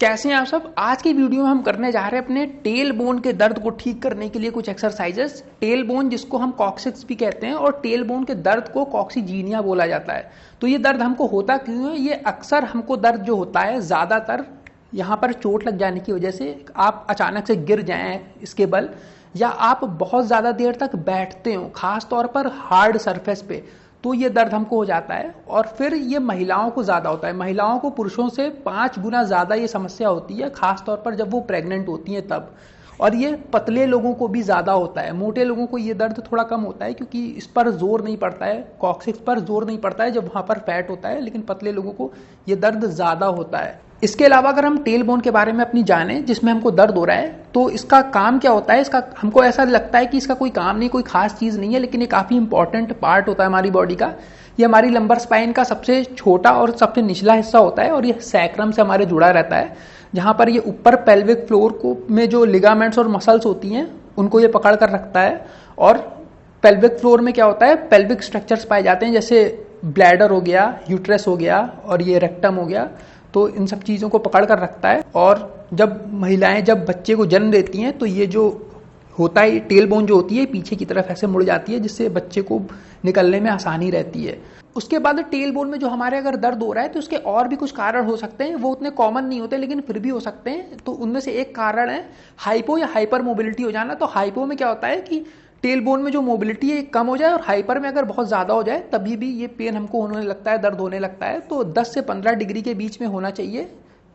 कैसे हैं आप सब। आज की वीडियो में हम करने जा रहे हैं अपने टेल बोन के दर्द को ठीक करने के लिए कुछ एक्सरसाइजेस। टेल बोन जिसको हम कॉक्सिक्स भी कहते हैं और टेल बोन के दर्द को कॉक्सीजीनिया बोला जाता है। तो ये दर्द हमको होता क्यों है? ये अक्सर हमको दर्द जो होता है ज्यादातर यहाँ पर चोट लग जाने की वजह से, आप अचानक से गिर जाएं इसके बल, या आप बहुत ज्यादा देर तक बैठते हो खास तौर पर हार्ड सरफेस पे, तो ये दर्द हमको हो जाता है। और फिर ये महिलाओं को ज्यादा होता है। महिलाओं को पुरुषों से 5 गुना ज्यादा ये समस्या होती है, खास तौर पर जब वो प्रेग्नेंट होती हैं तब। और ये पतले लोगों को भी ज्यादा होता है। मोटे लोगों को ये दर्द थोड़ा कम होता है क्योंकि इस पर जोर नहीं पड़ता है, कॉक्सिक्स पर जोर नहीं पड़ता है जब वहां पर फैट होता है, लेकिन पतले लोगों को ये दर्द ज्यादा होता है। इसके अलावा अगर हम टेल बोन के बारे में अपनी जाने जिसमें हमको दर्द हो रहा है, तो इसका काम क्या होता है? इसका हमको ऐसा लगता है कि इसका कोई काम नहीं, कोई खास चीज नहीं है, लेकिन ये काफी इंपॉर्टेंट पार्ट होता है हमारी बॉडी का। ये हमारी लंबर स्पाइन का सबसे छोटा और सबसे निचला हिस्सा होता है, और ये सैक्रम से हमारे जुड़ा रहता है, जहां पर ये ऊपर पेल्विक फ्लोर को में जो लिगामेंट्स और मसल्स होती हैं उनको ये पकड़ कर रखता है। और पेल्विक फ्लोर में क्या होता है? पेल्विक स्ट्रक्चर्स पाए जाते हैं, जैसे ब्लैडर हो गया, यूट्रस हो गया और ये रेक्टम हो गया। तो इन सब चीजों को पकड़ कर रखता है। और जब महिलाएं जब बच्चे को जन्म देती हैं तो ये जो होता है, टेल बोन जो होती है पीछे की तरफ ऐसे मुड़ जाती है, जिससे बच्चे को निकलने में आसानी रहती है। उसके बाद टेल बोन में जो हमारे अगर दर्द हो रहा है तो उसके और भी कुछ कारण हो सकते हैं। वो उतने कॉमन नहीं होते लेकिन फिर भी हो सकते हैं। तो उनमें से एक कारण है हाइपो या हाइपर मोबिलिटी हो जाना। तो हाइपो में क्या होता है कि टेल बोन में जो मोबिलिटी है कम हो जाए, और हाइपर में अगर बहुत ज्यादा हो जाए तभी भी ये पेन हमको होने लगता है, दर्द होने लगता है। तो 10 से 15 डिग्री के बीच में होना चाहिए।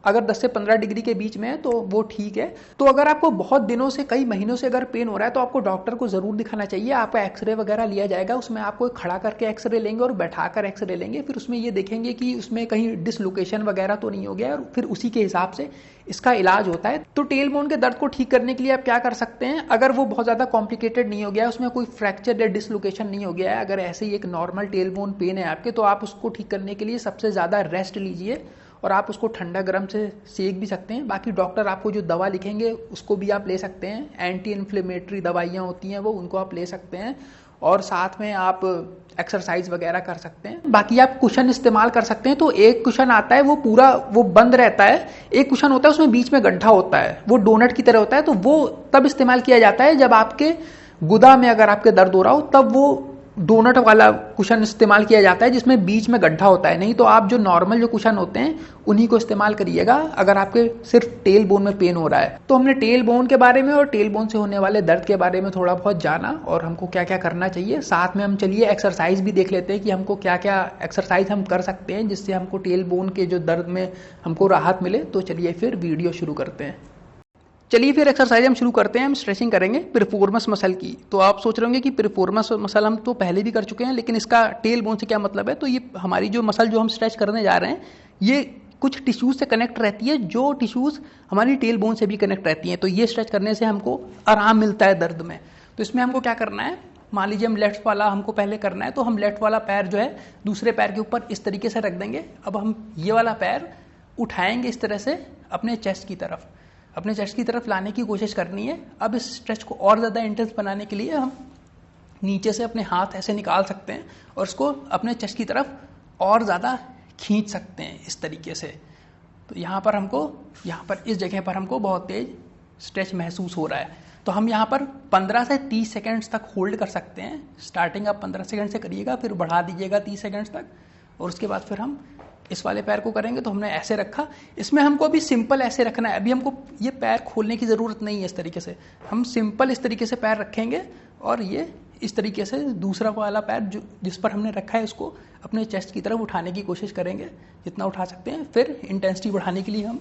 अगर 10 से 15 डिग्री के बीच में है तो वो ठीक है। तो अगर आपको बहुत दिनों से, कई महीनों से अगर पेन हो रहा है तो आपको डॉक्टर को जरूर दिखाना चाहिए। आपका एक्सरे वगैरह लिया जाएगा, उसमें आपको खड़ा करके एक्सरे लेंगे और बैठा कर एक्सरे लेंगे। फिर उसमें ये देखेंगे कि उसमें कहीं डिसलोकेशन वगैरह तो नहीं हो गया, और फिर उसी के हिसाब से इसका इलाज होता है। तो टेल बोन के दर्द को ठीक करने के लिए आप क्या कर सकते हैं? अगर वो बहुत ज्यादा कॉम्प्लिकेटेड नहीं हो गया, उसमें कोई फ्रैक्चर या डिसलोकेशन नहीं हो गया है, अगर ऐसे ही एक नॉर्मल टेल बोन पेन है आपके, तो आप उसको ठीक करने के लिए सबसे ज्यादा रेस्ट लीजिए। और आप उसको ठंडा गर्म से सेक भी सकते हैं। बाकी डॉक्टर आपको जो दवा लिखेंगे उसको भी आप ले सकते हैं। एंटी इन्फ्लेमेटरी दवाइयाँ होती हैं वो, उनको आप ले सकते हैं। और साथ में आप एक्सरसाइज वगैरह कर सकते हैं। बाकी आप कुशन इस्तेमाल कर सकते हैं। तो एक कुशन आता है वो पूरा वो बंद रहता है, एक कुशन होता है उसमें बीच में गड्ढा होता है, वो डोनट की तरह होता है। तो वो तब इस्तेमाल किया जाता है जब आपके गुदा में अगर आपके दर्द हो रहा हो, तब वो डोनट वाला कुशन इस्तेमाल किया जाता है जिसमें बीच में गड्ढा होता है। नहीं तो आप जो नॉर्मल जो कुशन होते हैं उन्हीं को इस्तेमाल करिएगा अगर आपके सिर्फ टेल बोन में पेन हो रहा है। तो हमने टेल बोन के बारे में और टेल बोन से होने वाले दर्द के बारे में थोड़ा बहुत जाना, और हमको क्या क्या करना चाहिए। साथ में हम चलिए एक्सरसाइज भी देख लेते हैं कि हमको क्या क्या एक्सरसाइज हम कर सकते हैं जिससे हमको टेल बोन के जो दर्द में हमको राहत मिले। तो चलिए फिर वीडियो शुरू करते हैं। चलिए फिर एक्सरसाइज हम शुरू करते हैं। हम स्ट्रेचिंग करेंगे पिरिफॉर्मस मसल की। तो आप सोच रहे होंगे कि पिरिफॉर्मस मसल हम तो पहले भी कर चुके हैं, लेकिन इसका टेल बोन से क्या मतलब है? तो ये हमारी जो मसल जो हम स्ट्रेच करने जा रहे हैं, ये कुछ टिश्यूज से कनेक्ट रहती है, जो टिश्यूज हमारी टेल बोन से भी कनेक्ट रहती हैं। तो ये स्ट्रेच करने से हमको आराम मिलता है दर्द में। तो इसमें हमको क्या करना है? मान लीजिए हम लेफ्ट वाला हमको पहले करना है, तो हम लेफ्ट वाला पैर जो है दूसरे पैर के ऊपर इस तरीके से रख देंगे। अब हम ये वाला पैर उठाएंगे इस तरह से अपने चेस्ट की तरफ, अपने चेस्ट की तरफ लाने की कोशिश करनी है। अब इस स्ट्रेच को और ज्यादा इंटेंस बनाने के लिए हम नीचे से अपने हाथ ऐसे निकाल सकते हैं और इसको अपने चेस्ट की तरफ और ज्यादा खींच सकते हैं इस तरीके से। तो यहाँ पर इस जगह पर हमको बहुत तेज स्ट्रेच महसूस हो रहा है। तो हम यहाँ पर 15 से 30 सेकेंड्स तक होल्ड कर सकते हैं। स्टार्टिंग आप 15 सेकेंड से करिएगा, फिर बढ़ा दीजिएगा 30 सेकेंड्स तक, और उसके बाद फिर हम इस वाले पैर को करेंगे। तो हमने ऐसे रखा, इसमें हमको अभी सिंपल ऐसे रखना है। अभी हमको ये पैर खोलने की जरूरत नहीं है। इस तरीके से हम सिंपल इस तरीके से पैर रखेंगे, और ये इस तरीके से दूसरा वाला पैर जिस पर हमने रखा है उसको अपने चेस्ट की तरफ उठाने की कोशिश करेंगे जितना उठा सकते हैं। फिर इंटेंसिटी बढ़ाने के लिए हम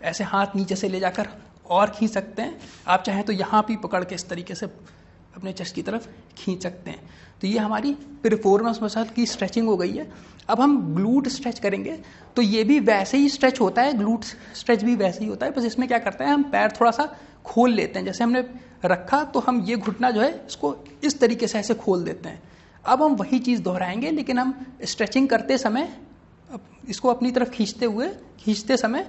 ऐसे हाथ नीचे से ले जाकर और खींच सकते हैं। आप चाहें तो यहाँ भी पकड़ के इस तरीके से अपने चेस्ट की तरफ खींच सकते हैं। तो ये हमारी पिरिफॉर्मस मसल की स्ट्रेचिंग हो गई है। अब हम ग्लूट स्ट्रेच करेंगे। तो ये भी वैसे ही स्ट्रेच होता है, ग्लूट स्ट्रेच भी वैसे ही होता है, बस इसमें क्या करते हैं, हम पैर थोड़ा सा खोल लेते हैं। जैसे हमने रखा तो हम ये घुटना जो है इसको इस तरीके से ऐसे खोल देते हैं। अब हम वही चीज दोहराएंगे, लेकिन हम स्ट्रेचिंग करते समय इसको अपनी तरफ खींचते समय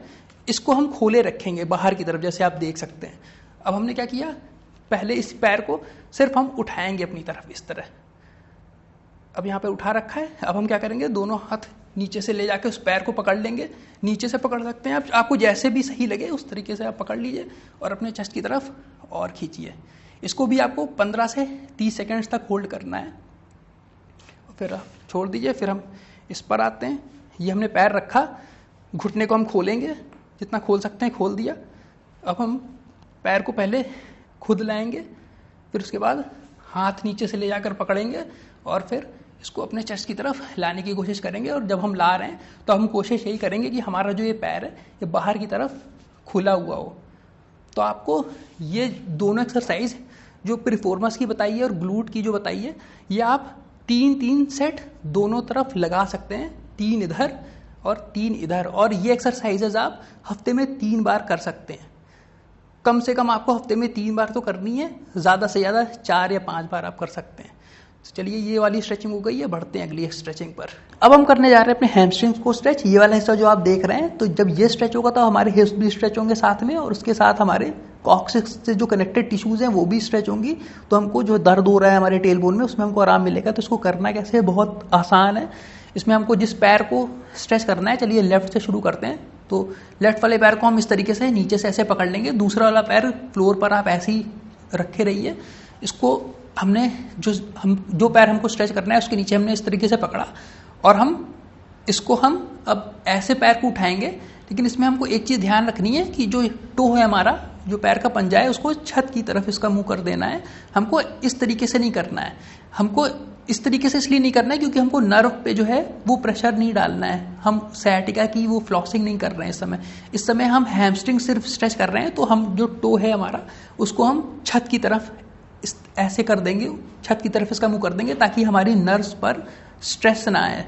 इसको हम खोले रखेंगे बाहर की तरफ, जैसे आप देख सकते हैं। अब हमने क्या किया, पहले इस पैर को सिर्फ हम उठाएंगे अपनी तरफ इस तरह। अब यहाँ पे उठा रखा है। अब हम क्या करेंगे, दोनों हाथ नीचे से ले जाके उस पैर को पकड़ लेंगे, नीचे से पकड़ सकते हैं आप, आपको जैसे भी सही लगे उस तरीके से आप पकड़ लीजिए और अपने चेस्ट की तरफ और खींचिए। इसको भी आपको 15 से 30 सेकेंड्स तक होल्ड करना है, फिर आप छोड़ दीजिए। फिर हम इस पर आते हैं। ये हमने पैर रखा, घुटने को हम खोलेंगे, जितना खोल सकते हैं खोल दिया। अब हम पैर को पहले खुद लाएंगे, फिर उसके बाद हाथ नीचे से ले जाकर पकड़ेंगे और फिर इसको अपने चेस्ट की तरफ लाने की कोशिश करेंगे। और जब हम ला रहे हैं तो हम कोशिश यही करेंगे कि हमारा जो ये पैर है ये बाहर की तरफ खुला हुआ हो। तो आपको ये दोनों एक्सरसाइज जो प्रीफॉर्मस की बताई है और ग्लूट की जो बताई है, ये आप 3-3 सेट दोनों तरफ लगा सकते हैं, 3 इधर और 3 इधर। और ये एक्सरसाइजेज आप हफ्ते में 3 बार कर सकते हैं। कम से कम आपको हफ्ते में 3 बार तो करनी है, ज़्यादा से ज़्यादा 4 या 5 बार आप कर सकते हैं। तो चलिए ये वाली स्ट्रेचिंग हो गई है, बढ़ते हैं अगली स्ट्रेचिंग पर। अब हम करने जा रहे हैं अपने हैमस्ट्रिंग्स को स्ट्रेच। ये वाला हिस्सा जो आप देख रहे हैं, तो जब ये स्ट्रेच होगा तो हमारे हिप्स भी स्ट्रेच होंगे साथ में, और उसके साथ हमारे कॉक्सिक्स से जो कनेक्टेड टिश्यूज हैं वो भी स्ट्रेच होंगी। तो हमको जो दर्द हो रहा है हमारे टेल बोन में, उसमें हमको आराम मिलेगा। तो इसको करना कैसे है, बहुत आसान है। इसमें हमको जिस पैर को स्ट्रेच करना है, चलिए लेफ्ट से शुरू करते हैं। तो लेफ्ट वाले पैर को हम इस तरीके से नीचे से ऐसे पकड़ लेंगे, दूसरा वाला पैर फ्लोर पर आप ऐसे ही रखे रहिए। इसको हमने जो पैर हमको स्ट्रेच करना है उसके नीचे हमने इस तरीके से पकड़ा, और हम अब ऐसे पैर को उठाएंगे। लेकिन इसमें हमको एक चीज़ ध्यान रखनी है कि जो टो है हमारा, जो पैर का पंजा है, उसको छत की तरफ इसका मुंह कर देना है। हमको इस तरीके से नहीं करना है। हमको इस तरीके से इसलिए नहीं करना है क्योंकि हमको नर्व पे जो है वो प्रेशर नहीं डालना है। हम सciatica की वो फ्लॉसिंग नहीं कर रहे हैं इस समय हम हैमस्ट्रिंग सिर्फ स्ट्रेच कर रहे हैं। तो हम जो टो है हमारा, उसको हम छत की तरफ ऐसे कर देंगे, छत की तरफ इसका मुंह कर देंगे, ताकि हमारी नर्व्स पर स्ट्रेस ना आए।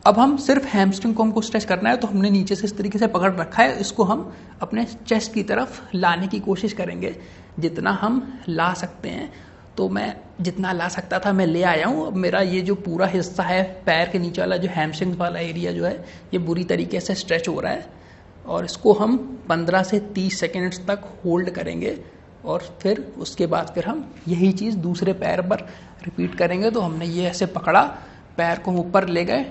अब हम सिर्फ हैमस्ट्रिंग को हमको स्ट्रेच करना है, तो हमने नीचे से इस तरीके से पकड़ रखा है। इसको हम अपने चेस्ट की तरफ लाने की कोशिश करेंगे, जितना हम ला सकते हैं। तो मैं जितना ला सकता था मैं ले आया हूँ। अब मेरा ये जो पूरा हिस्सा है पैर के नीचे वाला, जो हैमस्ट्रिंग वाला एरिया जो है, ये बुरी तरीके से स्ट्रेच हो रहा है। और इसको हम 15 से 30 सेकेंड्स तक होल्ड करेंगे, और फिर उसके बाद फिर हम यही चीज़ दूसरे पैर पर रिपीट करेंगे। तो हमने ये ऐसे पकड़ा, पैर को ऊपर ले गए,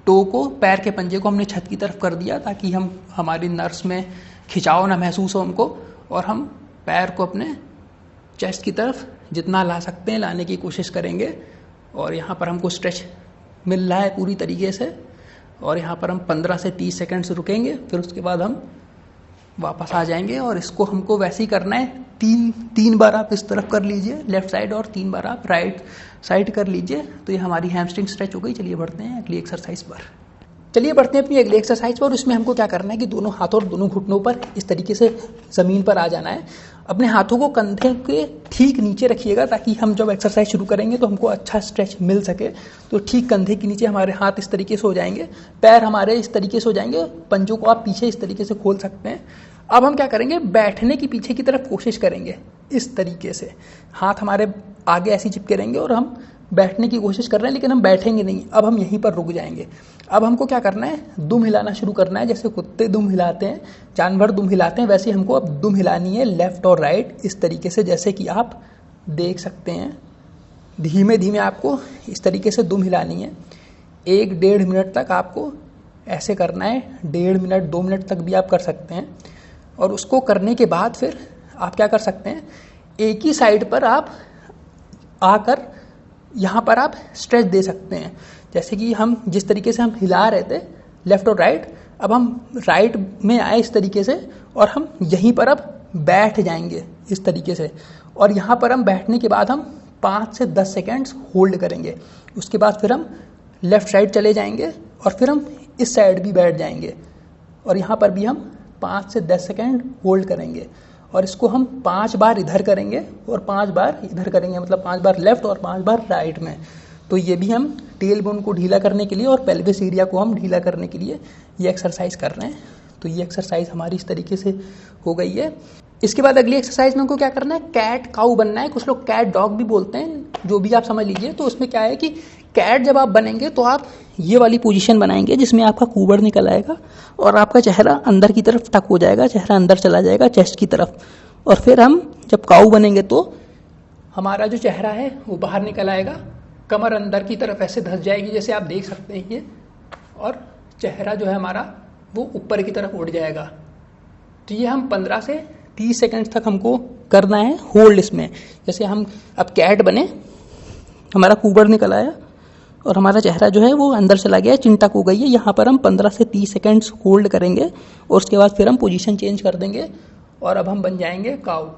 टो को, पैर के पंजे को हमने छत की तरफ कर दिया ताकि हमारी नर्व्स में खिंचाव ना महसूस हो हमको। और हम पैर को अपने चेस्ट की तरफ जितना ला सकते हैं लाने की कोशिश करेंगे। और यहाँ पर हमको स्ट्रेच मिल रहा है पूरी तरीके से, और यहाँ पर हम 15 से 30 सेकेंड्स रुकेंगे। फिर उसके बाद हम वापस आ जाएंगे। और इसको हमको वैसे ही करना है, 3 बार आप इस तरफ कर लीजिए लेफ्ट साइड, और 3 बार आप राइट साइड कर लीजिए। तो ये हमारी हैमस्ट्रिंग स्ट्रेच हो गई। चलिए बढ़ते हैं अगली एक्सरसाइज पर। चलिए बढ़ते हैं अपनी अगली एक्सरसाइज पर। उसमें हमको क्या करना है कि दोनों हाथों और दोनों घुटनों पर इस तरीके से ज़मीन पर आ जाना है। अपने हाथों को कंधे के ठीक नीचे रखिएगा, ताकि हम जब एक्सरसाइज शुरू करेंगे तो हमको अच्छा स्ट्रेच मिल सके। तो ठीक कंधे के नीचे हमारे हाथ इस तरीके से हो जाएंगे, पैर हमारे इस तरीके से हो जाएंगे, पंजों को आप पीछे इस तरीके से खोल सकते हैं। अब हम क्या करेंगे, बैठने की पीछे की तरफ कोशिश करेंगे इस तरीके से। हाथ हमारे आगे ऐसे चिपके रहेंगे और हम बैठने की कोशिश कर रहे हैं, लेकिन हम बैठेंगे नहीं। अब हम यहीं पर रुक जाएंगे। अब हमको क्या करना है, दुम हिलाना शुरू करना है। जैसे कुत्ते दुम हिलाते हैं, जानवर दुम हिलाते हैं, वैसे हमको अब दुम हिलानी है लेफ्ट और राइट इस तरीके से, जैसे कि आप देख सकते हैं। धीमे धीमे आपको इस तरीके से दुम हिलानी है। 1-1.5 मिनट तक आपको ऐसे करना है। 1.5 मिनट 2 मिनट तक भी आप कर सकते हैं। और उसको करने के बाद फिर आप क्या कर सकते हैं, एक ही साइड पर आप आकर यहाँ पर आप स्ट्रेच दे सकते हैं। जैसे कि हम जिस तरीके से हम हिला रहे थे लेफ्ट और राइट, अब हम राइट में आए इस तरीके से, और हम यहीं पर अब बैठ जाएंगे इस तरीके से। और यहाँ पर हम बैठने के बाद हम 5 से 10 सेकेंड्स होल्ड करेंगे। उसके बाद फिर हम लेफ्ट साइड चले जाएंगे, और फिर हम इस साइड भी बैठ जाएंगे, और यहाँ पर भी हम 5 से 10 सेकेंड होल्ड करेंगे। और इसको हम 5 बार इधर करेंगे और 5 बार इधर करेंगे, मतलब 5 बार लेफ्ट और 5 बार राइट में। तो ये भी हम टेल बोन को ढीला करने के लिए और पेल्विस एरिया को हम ढीला करने के लिए ये एक्सरसाइज कर रहे हैं। तो ये एक्सरसाइज हमारी इस तरीके से हो गई है। इसके बाद अगली एक्सरसाइज में हमको क्या करना है, कैट काऊ बनना है। कुछ लोग कैट डॉग भी बोलते हैं, जो भी आप समझ लीजिए। तो उसमें क्या है कि कैट जब आप बनेंगे तो आप ये वाली पोजीशन बनाएंगे, जिसमें आपका कूबड़ निकल आएगा और आपका चेहरा अंदर की तरफ टक हो जाएगा, चेहरा अंदर चला जाएगा चेस्ट की तरफ। और फिर हम जब काऊ बनेंगे तो हमारा जो चेहरा है वो बाहर निकल आएगा, कमर अंदर की तरफ ऐसे धंस जाएगी, जैसे आप देख सकते हैं ये, और चेहरा जो है हमारा वो ऊपर की तरफ उड़ जाएगा। तो ये हम 15 से 30 सेकंड तक हमको करना है होल्ड इसमें। जैसे हम अब कैट बने, हमारा कुबर निकल आया और हमारा चेहरा जो है वो अंदर चला गया, चिंटक हो गई है। यहाँ पर हम 15 से 30 सेकंड्स होल्ड करेंगे और उसके बाद फिर हम पोजीशन चेंज कर देंगे और अब हम बन जाएंगे काऊ।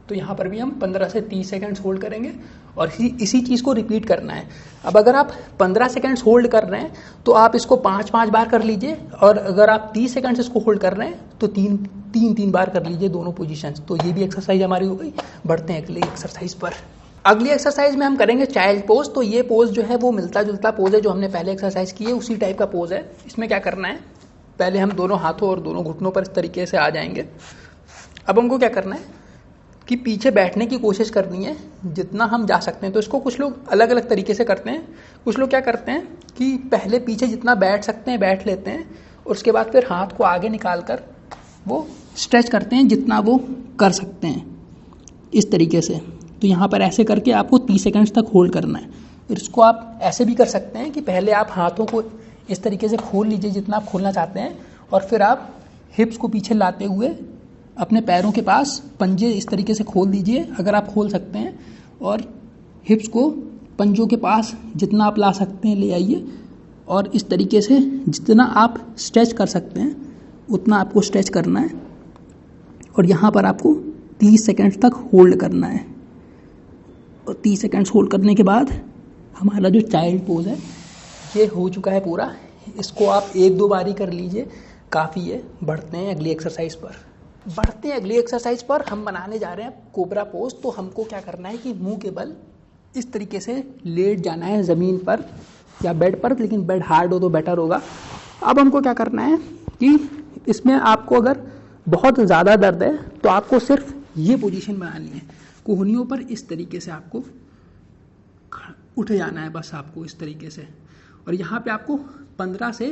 तो यहाँ पर भी हम 15 से 30 सेकंड्स होल्ड करेंगे और इसी चीज़ को रिपीट करना है। अब अगर आप 15 सेकंड्स होल्ड कर रहे हैं तो आप इसको 5-5 बार कर लीजिए, और अगर आप 30 सेकंड्स इसको होल्ड कर रहे हैं तो 3-3 बार कर लीजिए दोनों पोजीशंस। तो ये भी एक्सरसाइज हमारी हो गई। बढ़ते हैं अगली एक्सरसाइज पर। अगली एक्सरसाइज में हम करेंगे चाइल्ड पोज। तो ये पोज जो है वो मिलता जुलता पोज है जो हमने पहले एक्सरसाइज की है, उसी टाइप का पोज है। इसमें क्या करना है, पहले हम दोनों हाथों और दोनों घुटनों पर इस तरीके से आ जाएंगे। अब हमको क्या करना है कि पीछे बैठने की कोशिश करनी है जितना हम जा सकते हैं। तो इसको कुछ लोग अलग अलग तरीके से करते हैं। कुछ लोग क्या करते हैं कि पहले पीछे जितना बैठ सकते हैं बैठ लेते हैं और उसके बाद फिर हाथ को आगे निकाल कर वो स्ट्रेच करते हैं जितना वो कर सकते हैं इस तरीके से। तो यहाँ पर ऐसे करके आपको 30 सेकंड्स तक होल्ड करना है। फिर इसको आप ऐसे भी कर सकते हैं कि पहले आप हाथों को इस तरीके से खोल लीजिए जितना आप खोलना चाहते हैं, और फिर आप हिप्स को पीछे लाते हुए अपने पैरों के पास पंजे इस तरीके से खोल दीजिए अगर आप खोल सकते हैं, और हिप्स को पंजों के पास जितना आप ला सकते हैं ले आइए, और इस तरीके से जितना आप स्ट्रेच कर सकते हैं उतना आपको स्ट्रेच करना है। और यहाँ पर आपको 30 सेकंड्स तक होल्ड करना है। और 30 सेकंड्स होल्ड करने के बाद हमारा जो चाइल्ड पोज है ये हो चुका है पूरा। इसको आप 1-2 बार ही कर लीजिए, काफ़ी है। बढ़ते हैं अगली एक्सरसाइज पर। अगली एक्सरसाइज पर हम बनाने जा रहे हैं कोबरा पोज। तो हमको क्या करना है कि मुंह के बल इस तरीके से लेट जाना है ज़मीन पर या बेड पर, लेकिन बेड हार्ड हो तो बेटर होगा। अब हमको क्या करना है कि इसमें आपको अगर बहुत ज़्यादा दर्द है तो आपको सिर्फ ये पोजीशन बनानी है, कोहनियों पर इस तरीके से आपको उठ जाना है बस आपको इस तरीके से। और यहाँ पे आपको 15 से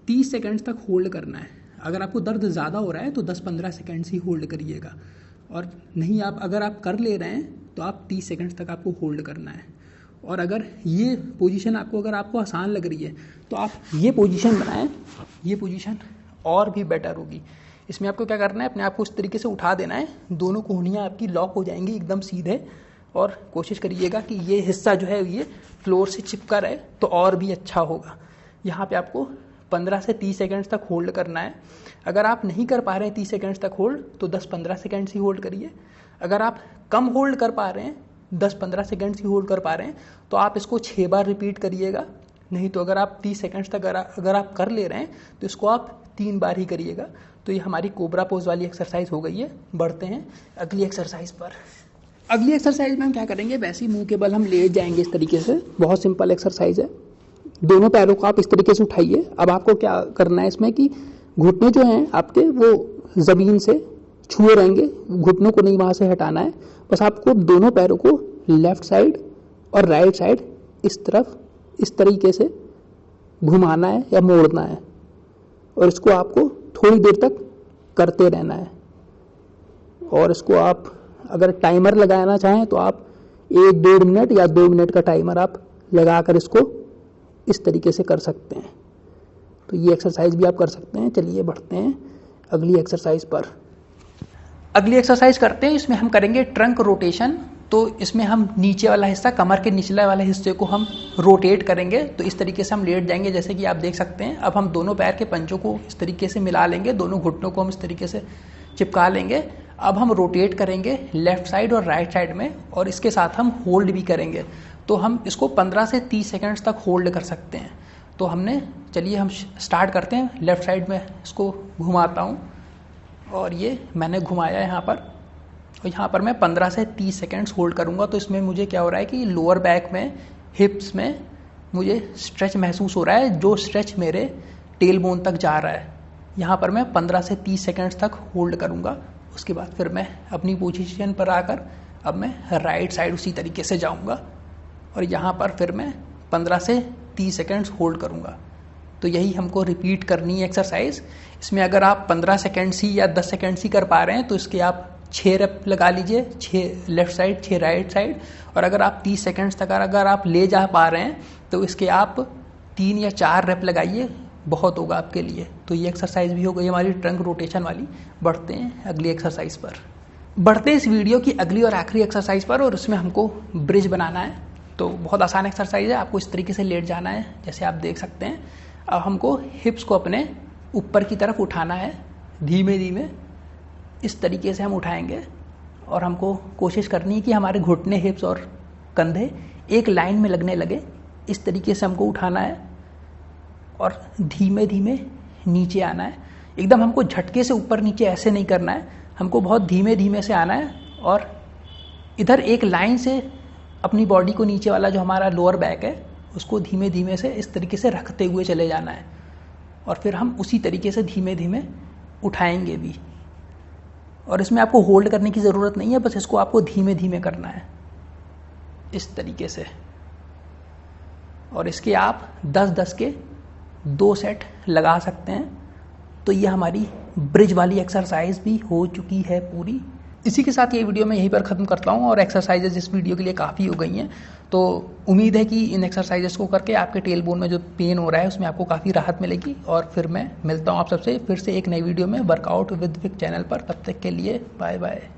30 सेकंड्स तक होल्ड करना है। अगर आपको दर्द ज़्यादा हो रहा है तो 10-15 सेकंड्स ही होल्ड करिएगा, और नहीं आप अगर आप कर ले रहे हैं तो आप 30 सेकंड्स तक आपको होल्ड करना है। और अगर ये पोजीशन अगर आपको आसान लग रही है तो आप ये पोजीशन बनाएं, ये पोजीशन और भी बेटर होगी। इसमें आपको क्या करना है, अपने आप को इस तरीके से उठा देना है, दोनों कोहनियाँ आपकी लॉक हो जाएंगी एकदम सीधे, और कोशिश करिएगा कि ये हिस्सा जो है ये फ्लोर से चिपका रहे तो और भी अच्छा होगा। यहाँ पे आपको 15 से 30 सेकंड्स तक होल्ड करना है। अगर आप नहीं कर पा रहे हैं 30 सेकंड्स तक होल्ड तो 10-15 सेकंड्स ही होल्ड करिए। अगर आप कम होल्ड कर पा रहे हैं, 10-15 सेकंड्स ही होल्ड कर पा रहे हैं, तो आप इसको 6 बार रिपीट करिएगा। नहीं तो अगर आप 30 सेकंड्स तक अगर आप कर ले रहे हैं तो इसको आप 3 बार ही करिएगा। तो ये हमारी कोबरा पोज वाली एक्सरसाइज हो गई है। बढ़ते हैं अगली एक्सरसाइज पर। अगली एक्सरसाइज में हम क्या करेंगे, वैसे ही मुंह के बल हम लेट जाएंगे इस तरीके से। बहुत सिंपल एक्सरसाइज है। दोनों पैरों को आप इस तरीके से उठाइए। अब आपको क्या करना है इसमें कि घुटने जो हैं आपके वो ज़मीन से छुए रहेंगे, घुटनों को नहीं वहाँ से हटाना है। बस आपको दोनों पैरों को लेफ्ट साइड और राइट साइड इस तरफ इस तरीके से घुमाना है या मोड़ना है, और इसको आपको थोड़ी देर तक करते रहना है। और इसको आप अगर टाइमर लगाना चाहें तो आप 1-1.5 मिनट या 2 मिनट का टाइमर आप लगा कर इसको इस तरीके से कर सकते हैं। तो ये एक्सरसाइज भी आप कर सकते हैं। चलिए बढ़ते हैं अगली एक्सरसाइज पर। अगली एक्सरसाइज करते हैं, इसमें हम करेंगे ट्रंक रोटेशन। तो इसमें हम नीचे वाला हिस्सा, कमर के निचले वाले हिस्से को हम रोटेट करेंगे। तो इस तरीके से हम लेट जाएंगे जैसे कि आप देख सकते हैं। अब हम दोनों पैर के पंजों को इस तरीके से मिला लेंगे, दोनों घुटनों को हम इस तरीके से चिपका लेंगे। अब हम रोटेट करेंगे लेफ्ट साइड और राइट साइड में, और इसके साथ हम होल्ड भी करेंगे। तो हम इसको 15 से 30 सेकंड्स तक होल्ड कर सकते हैं। तो चलिए हम स्टार्ट करते हैं। लेफ्ट साइड में इसको घुमाता हूँ, और ये मैंने घुमाया यहाँ पर, और यहाँ पर मैं 15 से 30 सेकंड्स होल्ड करूँगा। तो इसमें मुझे क्या हो रहा है कि लोअर बैक में, हिप्स में मुझे स्ट्रेच महसूस हो रहा है, जो स्ट्रेच मेरे टेल बोन तक जा रहा है। यहाँ पर मैं 15 से 30 सेकंड्स तक होल्ड करूँगा। उसके बाद फिर मैं अपनी पोजीशन पर आकर अब मैं राइट साइड उसी तरीके से जाऊँगा, और यहाँ पर फिर मैं 15 से 30 सेकंड्स होल्ड करूँगा। तो यही हमको रिपीट करनी है एक्सरसाइज। इसमें अगर आप 15 सेकंड्स ही या 10 सेकंड्स ही कर पा रहे हैं तो इसके आप 6 रेप लगा लीजिए, 6 लेफ्ट साइड 6 राइट साइड। और अगर आप 30 सेकंड्स तक अगर आप ले जा पा रहे हैं तो इसके आप 3 या 4 रेप लगाइए, बहुत होगा आपके लिए। तो ये एक्सरसाइज भी हो गई हमारी ट्रंक रोटेशन वाली। बढ़ते हैं अगली एक्सरसाइज पर। बढ़ते हैं इस वीडियो की अगली और आखिरी एक्सरसाइज पर, और उसमें हमको ब्रिज बनाना है। तो बहुत आसान एक्सरसाइज है, आपको इस तरीके से लेट जाना है जैसे आप देख सकते हैं। अब हमको हिप्स को अपने ऊपर की तरफ उठाना है, धीमे धीमे इस तरीके से हम उठाएंगे, और हमको कोशिश करनी है कि हमारे घुटने, हिप्स और कंधे एक लाइन में लगने लगे। इस तरीके से हमको उठाना है और धीमे धीमे नीचे आना है। एकदम हमको झटके से ऊपर नीचे ऐसे नहीं करना है, हमको बहुत धीमे धीमे से आना है और इधर एक लाइन से अपनी बॉडी को, नीचे वाला जो हमारा लोअर बैक है उसको धीमे धीमे से इस तरीके से रखते हुए चले जाना है, और फिर हम उसी तरीके से धीमे धीमे उठाएंगे भी। और इसमें आपको होल्ड करने की ज़रूरत नहीं है, बस इसको आपको धीमे धीमे करना है इस तरीके से। और इसके आप 10-10 के 2 सेट लगा सकते हैं। तो ये हमारी ब्रिज वाली एक्सरसाइज भी हो चुकी है पूरी। इसी के साथ ये वीडियो मैं यहीं पर ख़त्म करता हूँ, और एक्सरसाइजेज इस वीडियो के लिए काफ़ी हो गई हैं। तो उम्मीद है कि इन एक्सरसाइजेस को करके आपके टेल बोन में जो पेन हो रहा है उसमें आपको काफ़ी राहत मिलेगी। और फिर मैं मिलता हूँ आप सबसे फिर से एक नई वीडियो में वर्कआउट विद विक चैनल पर। तब तक के लिए बाय बाय।